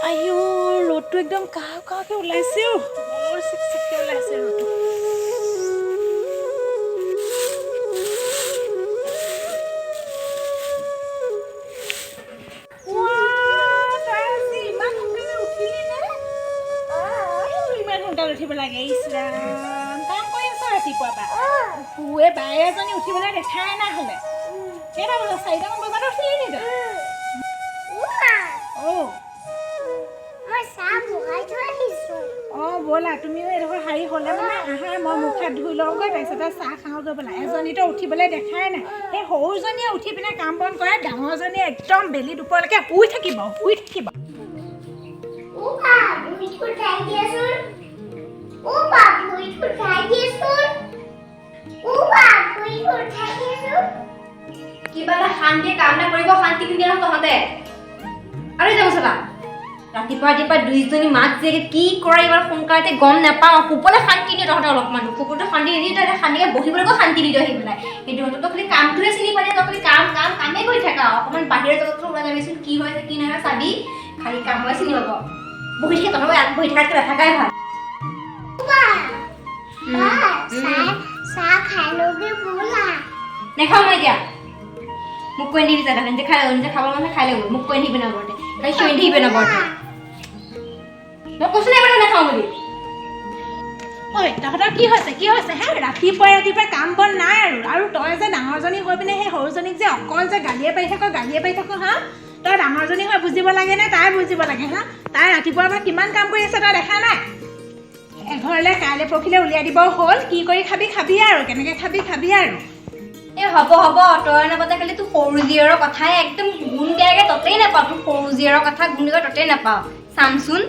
আইও ৰ'দটো একদম কাহ কাহকে ওলাইছে অ' বৰ চিকচিককে ওলাইছে ৰ'দটো। ইমান সোনকালে উঠিব লাগে ইছৰাম কাম কৰি আছ ৰাতিপুৱাৰ পৰা পুৱে বাই এজনী উঠিবলৈ দেখাই নাই হ'লে কেইটা বজাত 4টামান বজাত উঠিলি নি তই? ব'লা তুমিও এডোখৰ শাৰী হ'লে মানে আহা মই মুখ হাত ধুই লওঁগৈ তাৰপিছতে চাহ খাওঁগৈ ব'লা। এজনীতো উঠিবলৈ দেখাই নাই, সেই সৰুজনীয়ে উঠি পিনে কাম বন কৰে, ডাঙৰজনীয়ে একদম বেলি দুপৰলৈকে শুই থাকিব। কিবা এটা শান্তিয়ে কাম এটা কৰিব শান্তি নিদিয়ে নহয় তহঁতে। আৰু যাব চাবা ৰাতিপুৱা দুইজনী মাক জীয়েকে কি কৰে এইবাৰ সোনকালতে গম নাপাওঁ। শুবলৈ শান্তি নিদিয়ে তহঁতে অলপমান, শুকুৰটো শান্তি নিদিয়ে, তহঁতে শান্তিকে বহিবলৈকো শান্তি নিদিয়ে আহি পেলাই। কিন্তু তহঁতৰ খালি কামটোহে চিনি পালে, তই খালি কামেই কৰি থাকা। অকণমান বাহিৰৰ জগতটো ওলাই যাবিচোন, কি হৈছে কি নহয় চাবি, খালি কামহে চিনি পাব। বহি থাকে তহঁতৰ ইয়াত বহি থকাতকৈ নাথাকাই ভাল। নেখাওঁ মই এতিয়া, মোক কৈ নিদিবি তাতে নিজে খাই নিজে খাব মানুহে খাই ল'ব, মোক কৈ নিদিবি নবৰতে, খালি চুই দিবি নবৰতে। মই কৈছোঁ নাই বাৰু নাখাওঁ বুলি। ঐ তহঁতৰ কি হৈছে হে? ৰাতিপুৱাই কাম বন নাই আৰু তই যে ডাঙৰজনী হৈ পিনে সেই সৰুজনীক যে অকল যে গালিয়ে পাৰি থাক হা? তই ডাঙৰজনী হৈ বুজিব লাগে নে তাই বুজিব লাগে হা? তাই ৰাতিপুৱাৰ পৰা কিমান কাম কৰি আছে তই দেখা নাই? এঘৰলৈ কাইলৈ পৰহিলৈ উলিয়াই দিব হ'ল, কি কৰি খাবি আৰু কেনেকৈ খাবি আৰু। হ'ব তই নাপাতে খালি তোৰ সৰু জীয়েৰৰ কথাই একদম গুণ গায়কে ততেই নাপাওঁ। তোৰ সৰু জীয়েৰৰ কথা গুণ গাই ততেই নাপাওঁ চামচোন।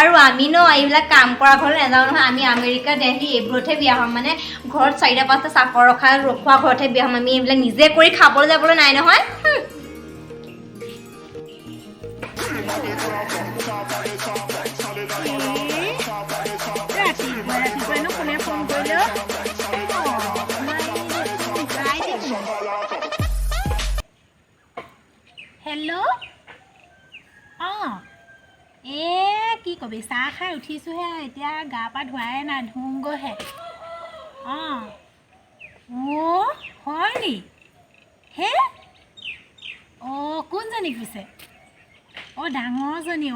আৰু আমি ন এইবিলাক কাম কৰা ঘৰত নাযাওঁ নহয়, আমি আমেৰিকা দেলহি এইবোৰতহে বিয়া হ'ম। মানে ঘৰত 4-5টা চাকৰ ৰখোৱা ঘৰতহে বিয়া হ'ম। আমি এইবিলাক নিজে কৰি খাবলৈ যাবলৈ নাই নহয়। ৰাতিপুৱাইনো কোনে ফোন কৰিলে? হেল্ল', কি কবি, চাহ খাই উঠিছোঁহে, এতিয়া গা পা ধোৱাই নাই, ধুওঁগৈহে। হয় নি? হে কোনজনী কৈছে? ডাঙৰজনী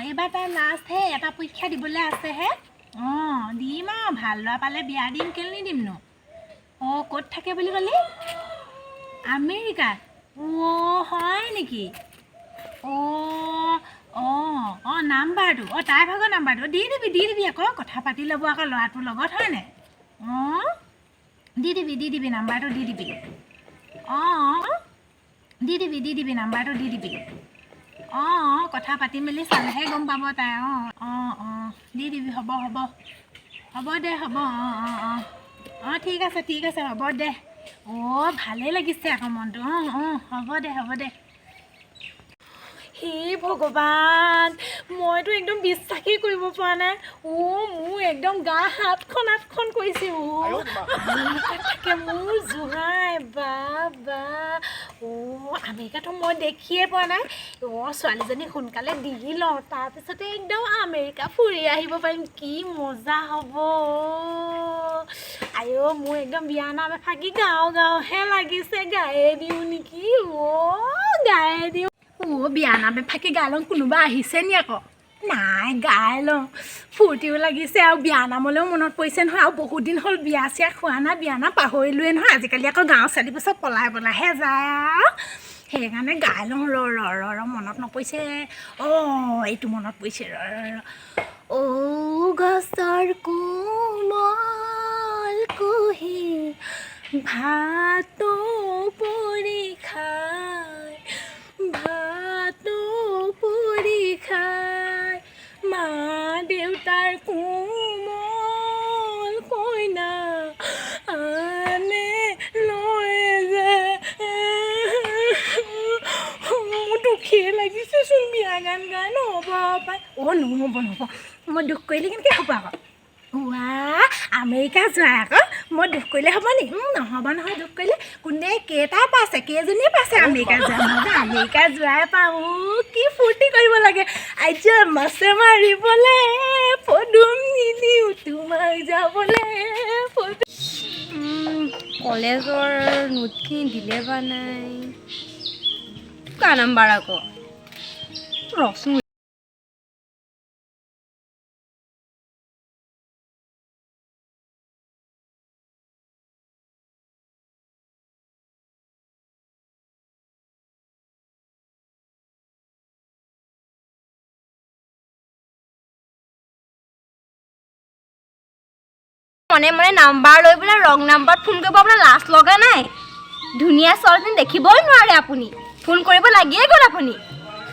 এইবাৰ তাই লাষ্টহে, এটা পৰীক্ষা দিবলৈ আছেহে। দিম আৰু ভাল ল'ৰা পালে বিয়া দিম, কেলৈ নিদিমনো। ক'ত থাকে বুলি ক'লি? আমেৰিকাত? হয় নেকি? নাম্বাৰটো তাইৰ ভাগৰ নাম্বাৰটো দি দিবি আকৌ, কথা পাতি ল'ব আকৌ ল'ৰাটোৰ লগত, হয়নে? দি দিবি নাম্বাৰটো দি দিবি। দি দিবি নাম্বাৰটো দি দিবি। কথা পাতি মেলি চালেহে গম পাব তাই। দি দিবি। হ'ব দে, হ'ব। ঠিক আছে হ'ব দে। ভালেই লাগিছে আকৌ মনটো। হ'ব দে। হে ভগৱান, মইতো একদম বিশ্বাসেই কৰিব পৰা নাই। মোৰ একদম গা হাতখন কৰিছে। থাকে মোৰ জোহাই বা। আমেৰিকাতো মই দেখিয়ে পোৱা নাই। ছোৱালীজনী সোনকালে দি লওঁ, তাৰপিছতে একদম আমেৰিকা ফুৰি আহিব পাৰিম, কি মজা হ'ব। মোৰ একদম বিয়া নাম এফাকি গাঁওহে লাগিছে, গায়ে দিওঁ নেকি? গায়ে দিওঁ। বিয়া নাম এফাকি গাই লওঁ, কোনোবা আহিছে নি আকৌ? নাই, গাই লওঁ, ফূৰ্তিও লাগিছে আৰু বিয়া নামলৈও মনত পৰিছে নহয়। আৰু বহুত দিন হ'ল বিয়া চিয়া খোৱা নাই, বিয়া নাম পাহৰিলোৱে নহয়। আজিকালি আকৌ গাঁৱৰ ছোৱালীবোৰ চব পলাইহে যায় আৰু, সেইকাৰণে গাই লওঁ। ৰ মনত নপৰিছে। এইটো মনত পৰিছে। গছৰ কোমল কুহি ভাতো পুৰি খাই, মা দেউতাৰ কোমল কইনা আনে লৈ যায়। মোৰ দুখেই লাগিছেচোন, বিয়া গান গাই নহ'ব পাই। নহ'ব, মই দুখ কৰিলে কেনেকৈ হ'ব আকৌ। আমেৰিকা যোৱা আকৌ, মই দুখ কৰিলে হ'ব নি নহ'ব নহয় দুখ কৰিলে কোনে কেইটা পাইছে কেইজনীয়ে পাইছে আমেৰিকা যোৱা মই আমেৰিকা যোৱাই পাওঁ কি ফূৰ্তি কৰিব লাগে আজ মাছে মাৰিবলৈ পদুম নিদিওঁ তোমাক যাবলৈ কলেজৰ নোটখিনি দিলে বা নাই কাৰ নাম্বাৰ আকৌ ৰচোন মনে মনে নাম্বাৰ লৈ পেলাই ৰং নাম্বাৰত ফোন কৰিব আপোনাৰ লাজ লগা নাই ধুনীয়া ছোৱালীজনী দেখিবই নোৱাৰে আপুনি ফোন কৰিব লাগিয়ে গ'ল আপুনি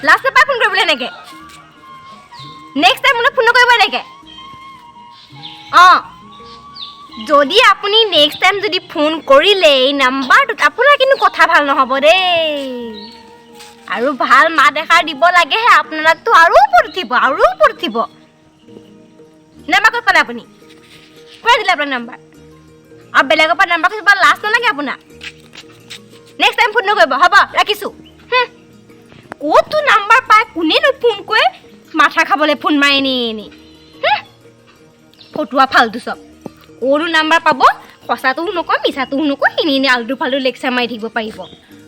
লাজ নাপায় ফোন কৰিবলৈ এনেকৈ নেক্সট টাইম মোলৈ ফোন নকৰিব এনেকৈ অঁ যদি আপুনি নেক্সট টাইম যদি ফোন কৰিলে এই নাম্বাৰটোত আপোনাৰ কিন্তু কথা ভাল নহ'ব দেই আৰু ভাল মাত এষাৰ দিব লাগেহে আপোনাকতো আৰু ওপৰত উঠিব নাম্বাৰ ক'ত পালে আপুনি কোনে দিলে আপোনাৰ নাম্বাৰ আৰু বেলেগৰ পৰা নাম্বাৰ খুজিব লাজ নালাগে আপোনাৰ নেক্সট টাইম ফোন নকৰিব হ'ব ৰাখিছোঁ ক'ততো নাম্বাৰ পায় কোনেনো ফোন কৰে মাথা খাবলৈ ফোন মাৰি এনেই ফটোৱা ফাল্টু চব ক'তো নাম্বাৰ পাব সঁচাটোও নকয় মিছাটোও নকয় এনেই আলটু ফাল্টু লেকচাৰ মাৰি থাকিব পাৰিব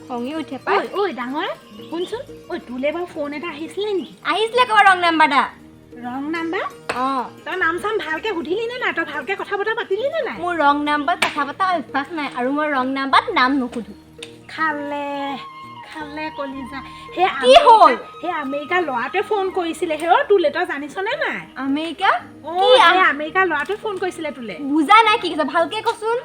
খঙে উঠে পাই ঐ ডাঙৰ শুনচোন ঐ তোলৈ বাৰু ফোন এটা আহিছিলে নেকি আহিছিলে ক'ব ৰং নাম্বাৰ এটা ৰং নাম্বাৰ অঁ তই নাম চাম ভালকৈ সুধিলি নে নাই তই ভালকৈ কথা বতৰা পাতিলি নে নাই মোৰ ৰং নাম্বাৰত কথা পতা অভ্যাস নাই আৰু মই ৰং নাম্বাৰত নাম নুসুধো খালে কলিজা কি হ'ল সেই আমেৰিকা ল'ৰাটোৱে ফোন কৰিছিলে হে তোলে তই জানিছনে নাই আমেৰিকা আমেৰিকা ল'ৰাটোৱে ফোন কৰিছিলে তোলে বুজা নাই কি কৈছে ভালকৈ কচোন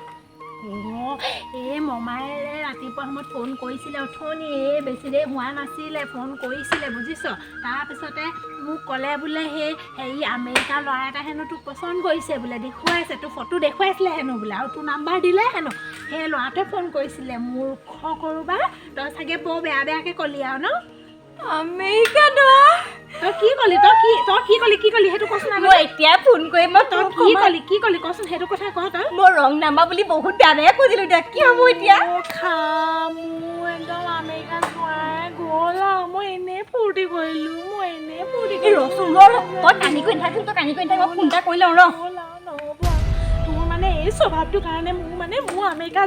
এই মমায়ে ৰাতিপুৱা সময়ত ফোন কৰিছিলে অথনি বেছি দেৰি হোৱা নাছিলে ফোন কৰিছিলে বুজিছ তাৰপিছতে মোক ক'লে বোলে সেই হেৰি আমেৰিকা ল'ৰা এটা হেনো তোক পচন্দ কৰিছে বোলে দেখুৱাইছে তোৰ ফটো দেখুৱাইছিলে হেনো বোলে আৰু তোৰ নাম্বাৰ দিলে হেনো সেই ল'ৰাটোৱে ফোন কৰিছিলে মূৰ্খ কৰোবা তই চাগে বৰ বেয়াকৈ ক'লি আৰু ন আমেৰিকা ল'ৰা তই কি ক'লি সেইটো কচোন মই এতিয়াই ফোন কৰিম মই তই কি ক'লি কচোন সেইটো কথা ক তই মই ৰং নাম্বাৰ বুলি বহুত বেয়া কৈছিলোঁ এতিয়া কি হ'ব এতিয়া মোৰ একদম আমেৰিকা যোৱাই গ'ল আৰু মই এনেই ফূৰ্তি কৰিলোঁ ৰচোন তই কানি কৰি নাথাক মই ফোন এটা কৰি লওঁ নহ'ব তোৰ মানে এই স্বভাৱটোৰ কাৰণে মোৰ আমেৰিকা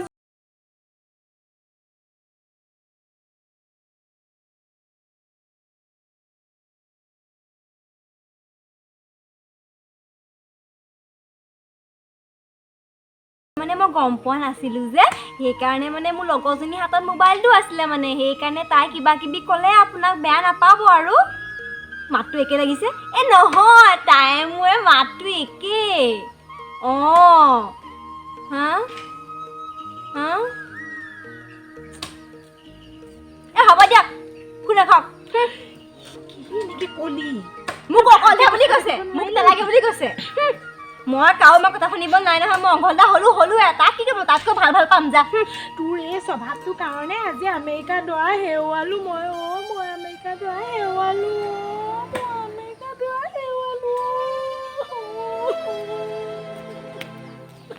মানে মই গম পোৱা নাছিলোঁ যে সেইকাৰণে মানে মোৰ লগৰজনীৰ হাতত মোবাইলটো আছিলে মানে সেইকাৰণে তাই কিবা কিবি ক'লে আপোনাক বেয়া নাপাব আৰু মাতটো একে লাগিছে এই নহয় তাই মোৰ মাতটো একেই অঁ হা এই হ'ব দিয়ক ফোন ৰাখক কি ক'লি মোক অকলে বুলি কৈছে মোক নালাগে বুলি কৈছে মই কাৰো কথা শুনিব নাই নহয় মই অংগলদা হ'লো তাক কি কৰিব তাতকৈ ভাল পাম যা তোৰ এই স্বভাৱটোৰ কাৰণে আজি আমেৰিকা দৰা হেৰুৱালোঁ মই আমেৰিকা দৰা হেৰুৱালোঁ